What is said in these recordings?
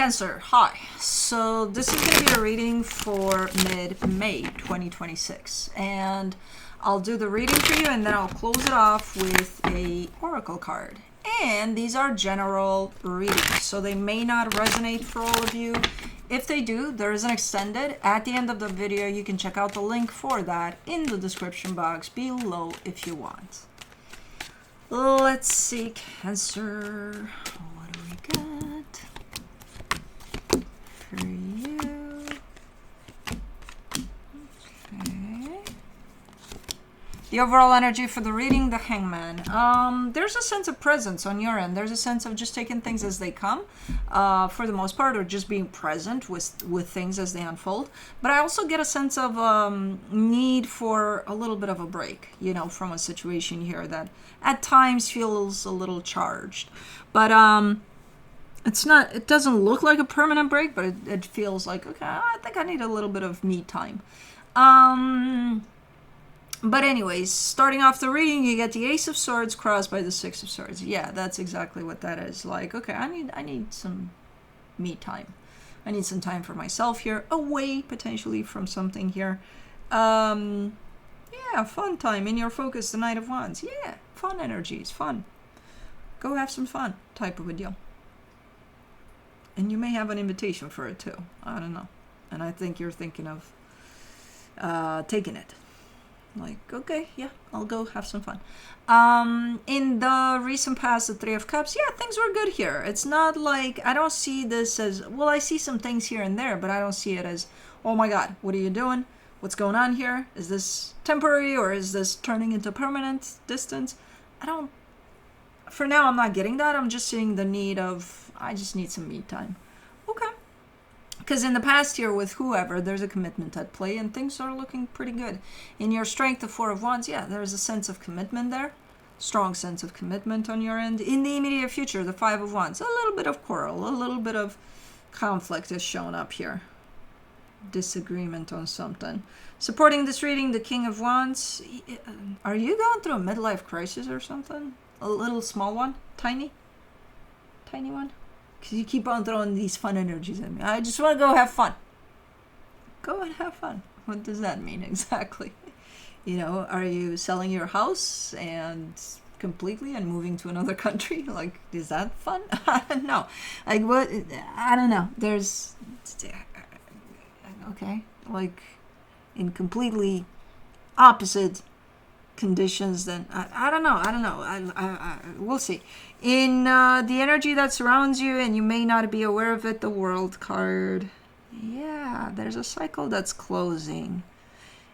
Cancer, hi. So this is going to be a reading for mid-May 2026. And I'll do the reading for you and then I'll close it off with a oracle card. And these are general readings, so they may not resonate for all of you. If they do, there is an extended. At the end of the video, you can check out the link for that in the description box below if you want. Let's see, Cancer. What do we got for you? Okay. The overall energy for the reading, the Hangman. There's a sense of presence on your end. There's a sense of just taking things as they come, for the most part, or just being present with things as they unfold. But I also get a sense of need for a little bit of a break, you know, from a situation here that at times feels a little charged. But it's not. It doesn't look like a permanent break, but it feels like, okay, I think I need a little bit of me time. But anyways, starting off the reading, you get the Ace of Swords crossed by the Six of Swords. Yeah, that's exactly what that is. Like, okay, I need some me time. I need some time for myself here, away potentially from something here. Yeah, fun time in your focus, the Knight of Wands. Yeah, fun energies, fun. Go have some fun type of a deal. And you may have an invitation for it too. I don't know. And I think you're thinking of taking it. Like, okay, yeah, I'll go have some fun. In the recent past, the Three of Cups, yeah, things were good here. It's not like, I don't see this as, well, I see some things here and there, but I don't see it as, oh my God, what are you doing? What's going on here? Is this temporary or is this turning into permanent distance? For now, I'm not getting that. I'm just seeing the need of, I just need some me time. Okay. Because in the past year with whoever, there's a commitment at play and things are looking pretty good. In your strength, the Four of Wands, yeah, there's a sense of commitment there. Strong sense of commitment on your end. In the immediate future, the Five of Wands, a little bit of quarrel, a little bit of conflict is shown up here. Disagreement on something. Supporting this reading, the King of Wands. Are you going through a midlife crisis or something? A little small one? Tiny one? Because you keep on throwing these fun energies at me. I just want to go have fun. Go and have fun. What does that mean exactly? You know, are you selling your house and completely and moving to another country? Like, is that fun? I don't know. Like, what? I don't know. There's, okay, like in completely opposite conditions, then I don't know. We'll see. In the energy that surrounds you, and you may not be aware of it, the World card. Yeah, there's a cycle that's closing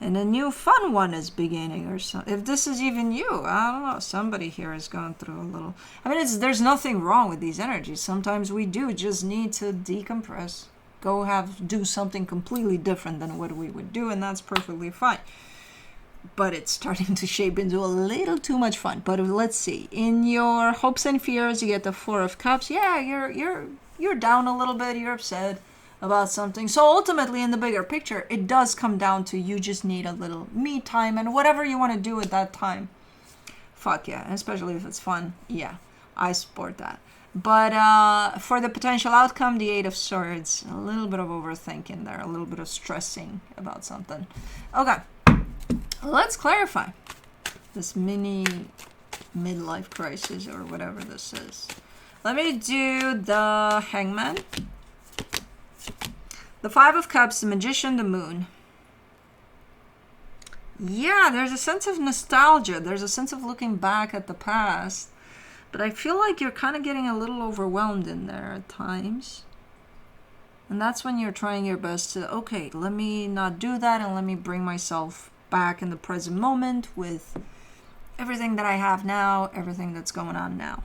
and a new fun one is beginning, or something. If this is even you, I don't know, somebody here has gone through a little, I mean, there's nothing wrong with these energies. Sometimes we do just need to decompress, do something completely different than what we would do, and that's perfectly fine. But it's starting to shape into a little too much fun. But let's see. In your hopes and fears, you get the Four of Cups. Yeah, you're down a little bit. You're upset about something. So ultimately, in the bigger picture, it does come down to you just need a little me time, and whatever you want to do at that time. Fuck yeah, especially if it's fun. Yeah, I support that. But for the potential outcome, the Eight of Swords, a little bit of overthinking there, a little bit of stressing about something. Okay. Let's clarify this mini midlife crisis or whatever this is. Let me do the Hangman, the Five of Cups, the Magician, the Moon. Yeah, there's a sense of nostalgia. There's a sense of looking back at the past. But I feel like you're kind of getting a little overwhelmed in there at times. And that's when you're trying your best to, okay, let me not do that and let me bring myself back in the present moment with everything that I have now, everything that's going on now.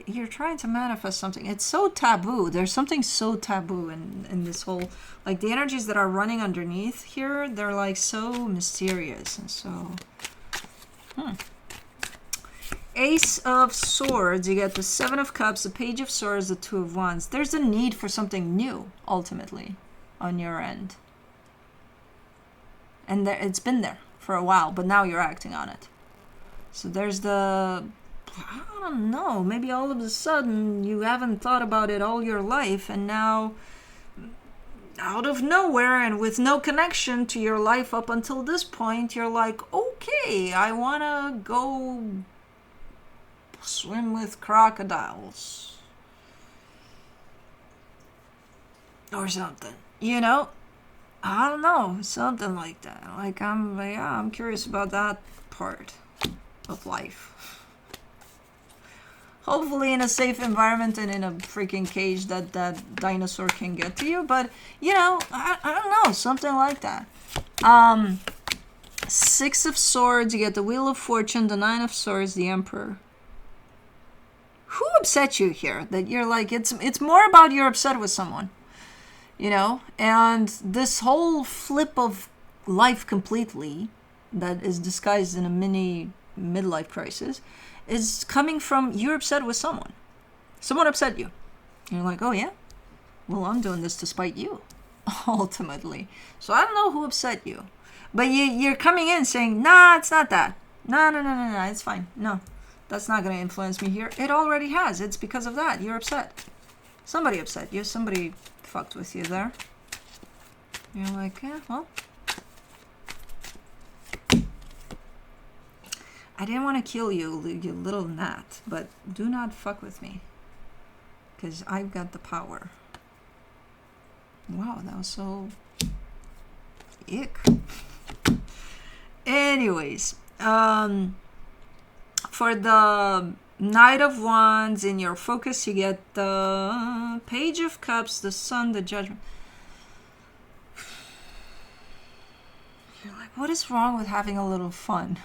You're trying to manifest something. It's so taboo. There's something so taboo in this whole, like the energies that are running underneath here, they're like so mysterious and so, Ace of Swords, you get the Seven of Cups, the Page of Swords, the Two of Wands. There's a need for something new, ultimately, on your end. And it's been there for a while, but now you're acting on it. So there's the I don't know, maybe all of a sudden you haven't thought about it all your life, and now out of nowhere and with no connection to your life up until this point, you're like, okay, I want to go swim with crocodiles or something, you know? I don't know, something like that. Like, I'm curious about that part of life. Hopefully in a safe environment and in a freaking cage that dinosaur can get to you. But, you know, I don't know, something like that. Six of Swords, you get the Wheel of Fortune, the Nine of Swords, the Emperor. Who upset you here? That you're like, it's more about you're upset with someone, you know? And this whole flip of life completely that is disguised in a mini midlife crisis is coming from you're upset with someone. Someone upset you. And you're like, oh yeah? Well, I'm doing this to spite you, ultimately. So I don't know who upset you. But you're coming in saying, nah, it's not that. No, it's fine. No, that's not going to influence me here. It already has. It's because of that. You're upset. Somebody upset you. Somebody fucked with you there. You're like, yeah, well. I didn't want to kill you, you little gnat, but do not fuck with me. Because I've got the power. Wow, that was so... ick. Anyways, for the Knight of Wands, in your focus, you get the Page of Cups, the Sun, the Judgment. You're like, what is wrong with having a little fun?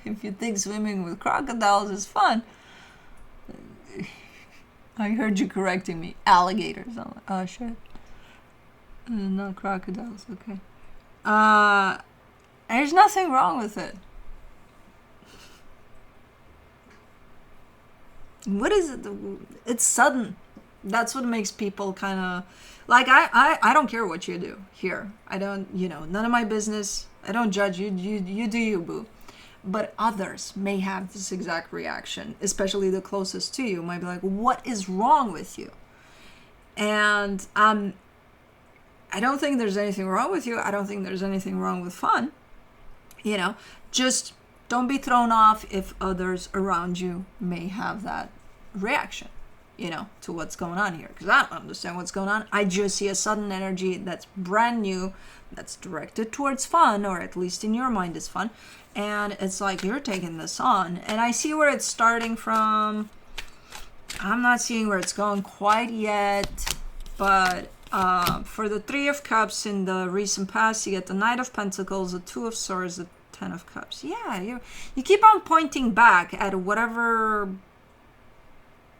If you think swimming with crocodiles is fun. I heard you correcting me. Alligators. I'm like, oh shit. Not crocodiles, okay. There's nothing wrong with it. What is it? It's sudden. That's what makes people kind of... Like, I don't care what you do here. I don't, none of my business. I don't judge you. You do you, boo. But others may have this exact reaction, especially the closest to you, might be like, what is wrong with you? And I don't think there's anything wrong with you. I don't think there's anything wrong with fun. Just don't be thrown off if others around you may have that reaction, to what's going on here. Because I don't understand what's going on. I just see a sudden energy that's brand new, that's directed towards fun, or at least in your mind is fun. And it's like, you're taking this on. And I see where it's starting from. I'm not seeing where it's going quite yet. But for the Three of Cups in the recent past, you get the Knight of Pentacles, the Two of Swords, the Ten of Cups. Yeah, you keep on pointing back at whatever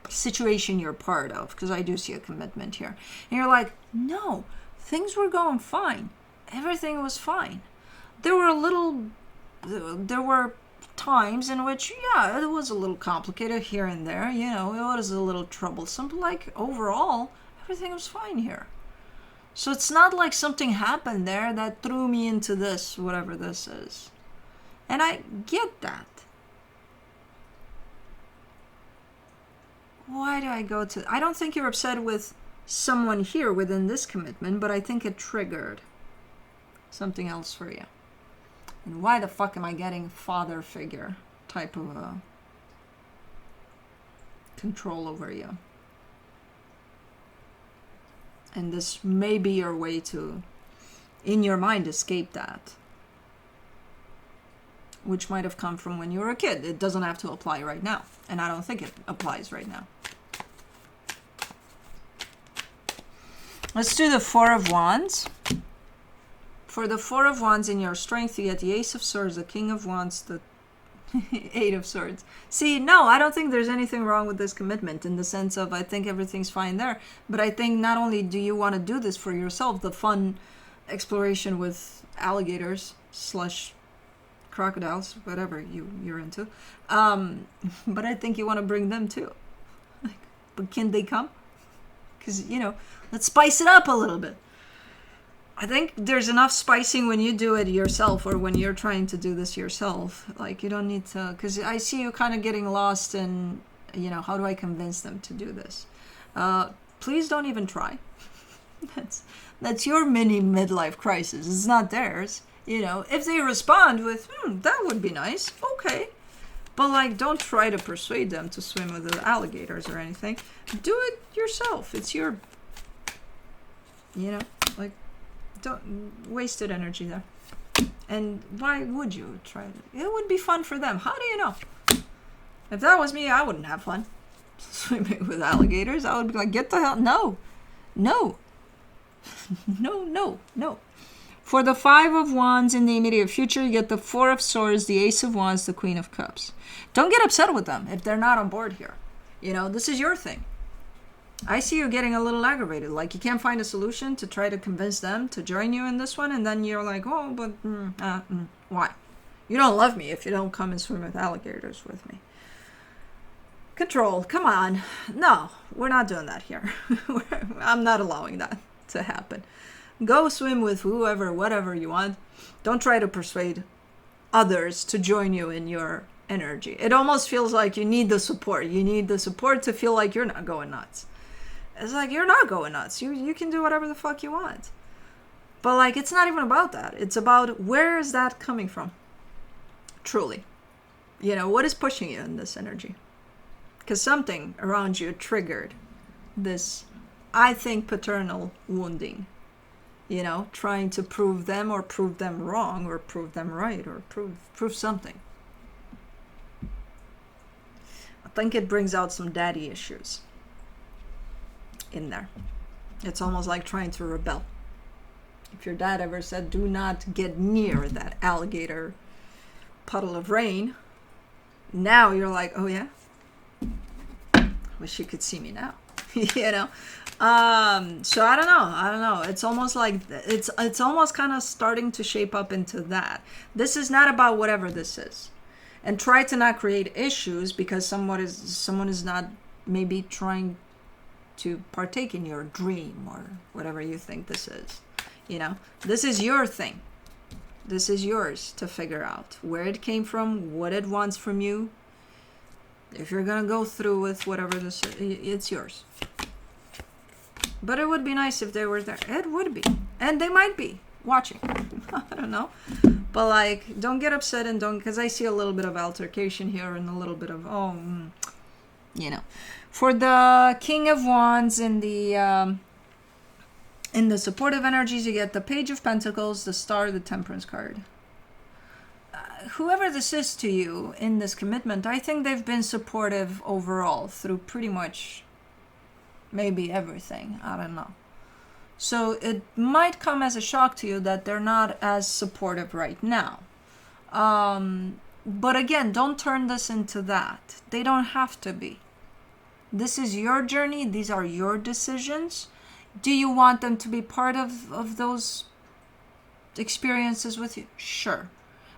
situation you're part of. Because I do see a commitment here. And you're like, no, things were going fine. Everything was fine. There were times in which, yeah, it was a little complicated here and there, it was a little troublesome, but like overall, everything was fine here. So it's not like something happened there that threw me into this, whatever this is. And I get that. Why do I go to... I don't think you're upset with someone here within this commitment, but I think it triggered something else for you. And why the fuck am I getting father figure type of a control over you? And this may be your way to, in your mind, escape that. Which might have come from when you were a kid. It doesn't have to apply right now. And I don't think it applies right now. Let's do the Four of Wands. For the Four of Wands, in your strength, you get the Ace of Swords, the King of Wands, the Eight of Swords. See, no, I don't think there's anything wrong with this commitment in the sense of I think everything's fine there. But I think not only do you want to do this for yourself, the fun exploration with alligators / crocodiles, whatever you're into, but I think you want to bring them too. But can they come? Because, let's spice it up a little bit. I think there's enough spicing when you do it yourself, or when you're trying to do this yourself. Like, you don't need to, because I see you kind of getting lost in, how do I convince them to do this? Please don't even try. That's your mini midlife crisis. It's not theirs. If they respond with, that would be nice, okay. But, like, don't try to persuade them to swim with the alligators or anything. Do it yourself. It's your, like, don't wasted energy there. And why would you try it? It would be fun for them. How do you know? If that was me, I wouldn't have fun swimming with alligators. I would be like, get the hell, no. No. No. For the 5 of Wands in the immediate future, you get the 4 of Swords, the Ace of Wands, the Queen of Cups. Don't get upset with them if they're not on board here. This is your thing. I see you getting a little aggravated. Like, you can't find a solution to try to convince them to join you in this one, and then you're like, oh, but why? You don't love me if you don't come and swim with alligators with me. Control, come on. No, we're not doing that here. I'm not allowing that to happen. Go swim with whoever, whatever you want. Don't try to persuade others to join you in your energy. It almost feels like you need the support. You need the support to feel like you're not going nuts. It's like, you're not going nuts. You can do whatever the fuck you want. But, like, it's not even about that. It's about, where is that coming from? Truly. What is pushing you in this energy? Because something around you triggered this, I think, paternal wounding. Trying to prove them wrong, or prove them right, or prove something. I think it brings out some daddy issues in there. It's almost like trying to rebel. If your dad ever said, do not get near that alligator puddle of rain, now you're like, oh yeah? Wish you could see me now. So I don't know. It's almost like it's almost kind of starting to shape up into that. This is not about whatever this is. And try to not create issues because someone is not maybe trying to partake in your dream or whatever you think this is. This is your thing. This is yours to figure out where it came from, what it wants from you. If you're going to go through with whatever this is, it's yours. But it would be nice if they were there. It would be. And they might be watching. I don't know. But, like, don't get upset and don't... Because I see a little bit of altercation here and a little bit of, For the King of Wands in the supportive energies, you get the Page of Pentacles, the Star, the Temperance card. Whoever this is to you in this commitment, I think they've been supportive overall through pretty much maybe everything. I don't know. So it might come as a shock to you that they're not as supportive right now. But again, don't turn this into that. They don't have to be. This is your journey. These are your decisions. Do you want them to be part of those experiences with you? Sure.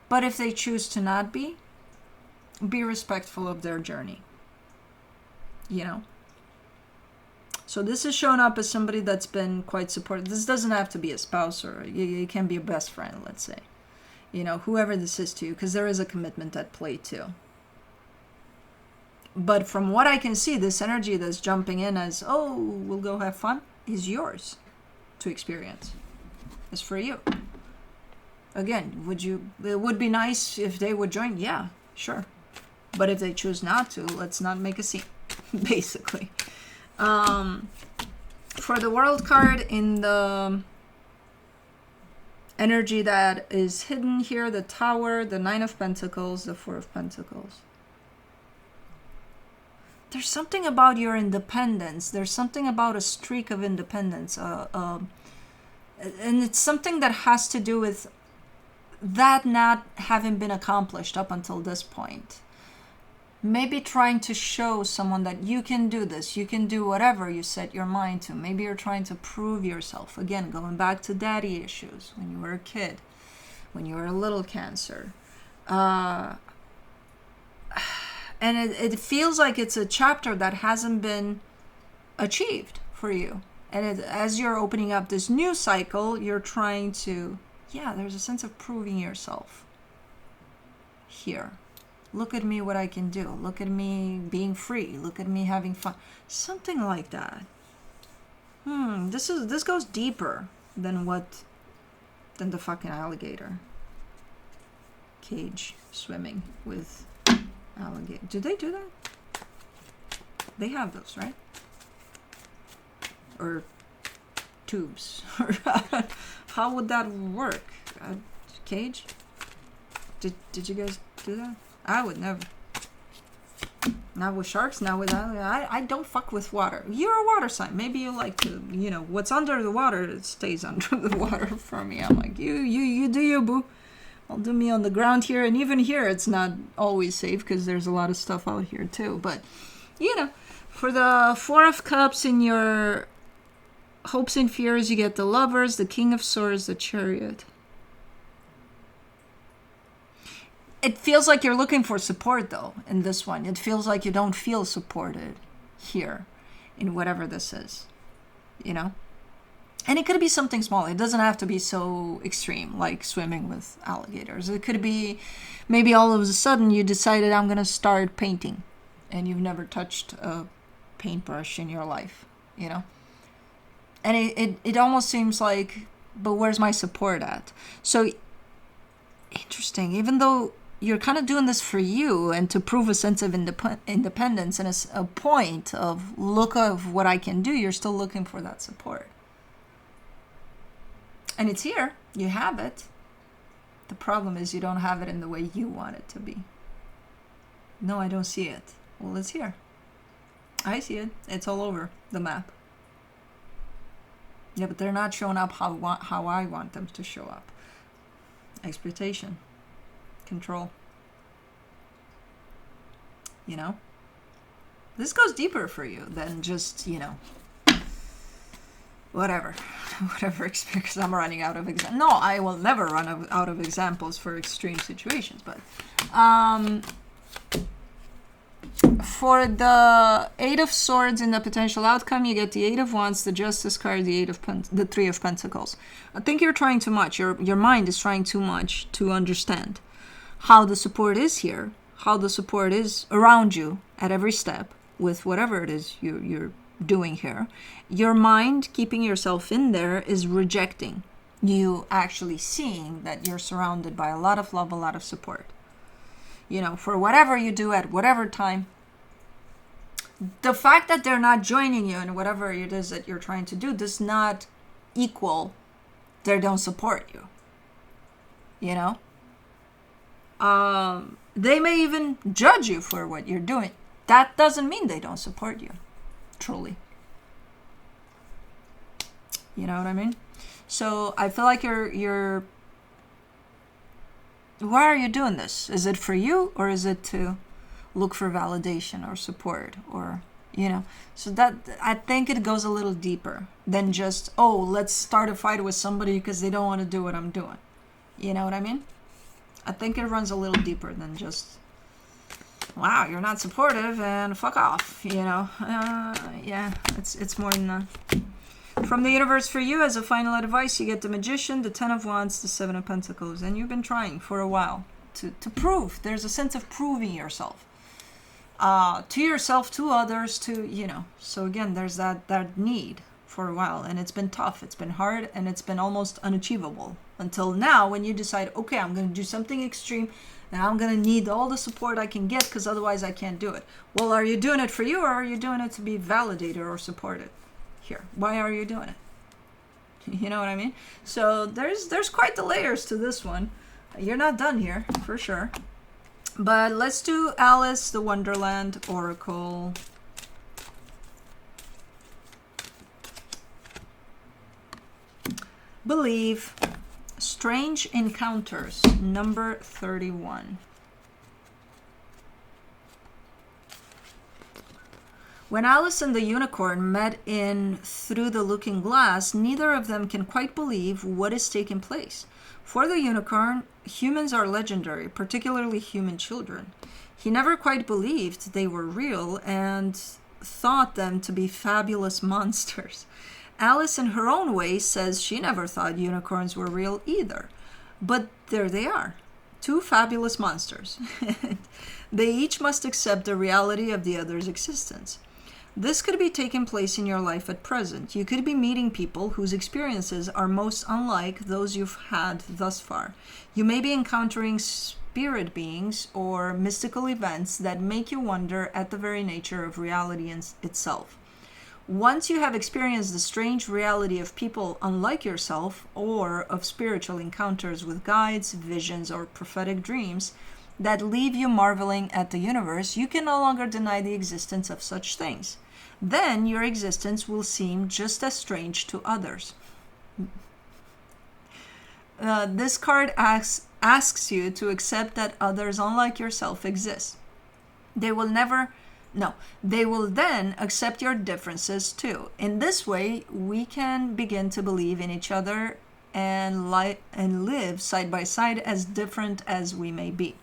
But if they choose to not be respectful of their journey. So this is shown up as somebody that's been quite supportive. This doesn't have to be a spouse, or you can be a best friend, let's say. Whoever this is to you, because there is a commitment at play too. But from what I can see, this energy that's jumping in as, oh, we'll go have fun, is yours to experience. It's for you. Again, it would be nice if they would join. Yeah, sure. But if they choose not to, let's not make a scene, basically. For the World card in the energy that is hidden here, the Tower, the Nine of Pentacles, the Four of Pentacles. There's something about your independence. There's something about a streak of independence. And it's something that has to do with that not having been accomplished up until this point. Maybe trying to show someone that you can do this, you can do whatever you set your mind to. Maybe you're trying to prove yourself. Again, going back to daddy issues when you were a kid, when you were a little Cancer. And it feels like it's a chapter that hasn't been achieved for you. And as you're opening up this new cycle, you're trying to, there's a sense of proving yourself here. Look at me, what I can do. Look at me being free. Look at me having fun. Something like that. This goes deeper than the fucking alligator cage swimming with alligator. Do they do that? They have those, right? Or tubes. How would that work? A cage? Did you guys do that? I would never. Not with sharks, not with I don't fuck with water. You're a water sign. Maybe you like to, what's under the water, it stays under the water for me. I'm like, you do you, boo. I'll do me on the ground here. And even here, it's not always safe because there's a lot of stuff out here too. But, for the Four of Cups in your hopes and fears, you get the Lovers, the King of Swords, the Chariot. It feels like you're looking for support, though, in this one. It feels like you don't feel supported here in whatever this is, And it could be something small. It doesn't have to be so extreme, like swimming with alligators. It could be maybe all of a sudden you decided I'm going to start painting, and you've never touched a paintbrush in your life, And it almost seems like, but where's my support at? So, interesting. Even though you're kind of doing this for you and to prove a sense of independence and a point of look of what I can do, you're still looking for that support. And it's here. You have it. The problem is you don't have it in the way you want it to be. No, I don't see it. Well, it's here. I see it. It's all over the map. Yeah, but they're not showing up how I want them to show up. Expectation. Control. This goes deeper for you than just, whatever experience. I'm running out of examples. No, I will never run out of examples for extreme situations, but for the Eight of Swords in the potential outcome, you get the Eight of Wands, the Justice card, the Three of Pentacles. I think you're trying too much. Your mind is trying too much to understand how the support is here, how the support is around you at every step with whatever it is you're doing here. Your mind, keeping yourself in there, is rejecting you actually seeing that you're surrounded by a lot of love, a lot of support. For whatever you do at whatever time. The fact that they're not joining you in whatever it is that you're trying to do does not equal they don't support you. They may even judge you for what you're doing. That doesn't mean they don't support you, truly. You know what I mean? So I feel like you're why are you doing this? Is it for you, or is it to look for validation or support, or so that I think it goes a little deeper than just, let's start a fight with somebody because they don't want to do what I'm doing. You know what I mean? I think it runs a little deeper than just, wow, you're not supportive and fuck off, it's more than that. From the universe for you, as a final advice, you get the Magician, the Ten of Wands, the Seven of Pentacles, and you've been trying for a while to prove. There's a sense of proving yourself to yourself, to others, to, so again, there's that need for a while, and it's been tough, it's been hard, and it's been almost unachievable until now when you decide, okay, I'm going to do something extreme, and I'm going to need all the support I can get because otherwise I can't do it. Well, are you doing it for you, or are you doing it to be validated or supported? Here, why are you doing it? You know what I mean? So there's quite the layers to this one. You're not done here, for sure. But let's do Alice, the Wonderland Oracle. Believe. Strange Encounters, number 31. When Alice and the unicorn met in Through the Looking Glass, neither of them can quite believe what is taking place. For the unicorn, humans are legendary, particularly human children. He never quite believed they were real and thought them to be fabulous monsters. Alice, in her own way, says she never thought unicorns were real either. But there they are, two fabulous monsters. They each must accept the reality of the other's existence. This could be taking place in your life at present. You could be meeting people whose experiences are most unlike those you've had thus far. You may be encountering spirit beings or mystical events that make you wonder at the very nature of reality itself. Once you have experienced the strange reality of people unlike yourself, or of spiritual encounters with guides, visions, or prophetic dreams that leave you marveling at the universe, you can no longer deny the existence of such things. Then your existence will seem just as strange to others. This card asks you to accept that others unlike yourself exist. They will then accept your differences too. In this way, we can begin to believe in each other and live side by side, as different as we may be.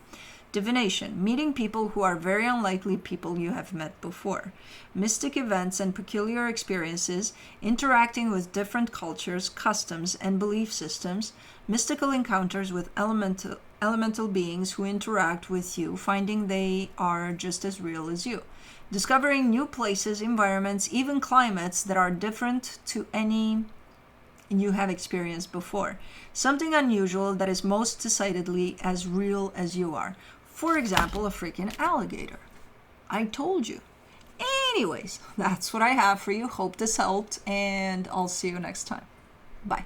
Divination, meeting people who are very unlikely people you have met before. Mystic events and peculiar experiences, interacting with different cultures, customs, and belief systems. Mystical encounters with elemental beings who interact with you, finding they are just as real as you. Discovering new places, environments, even climates that are different to any you have experienced before. Something unusual that is most decidedly as real as you are. For example, a freaking alligator. I told you. Anyways, that's what I have for you. Hope this helped, and I'll see you next time. Bye.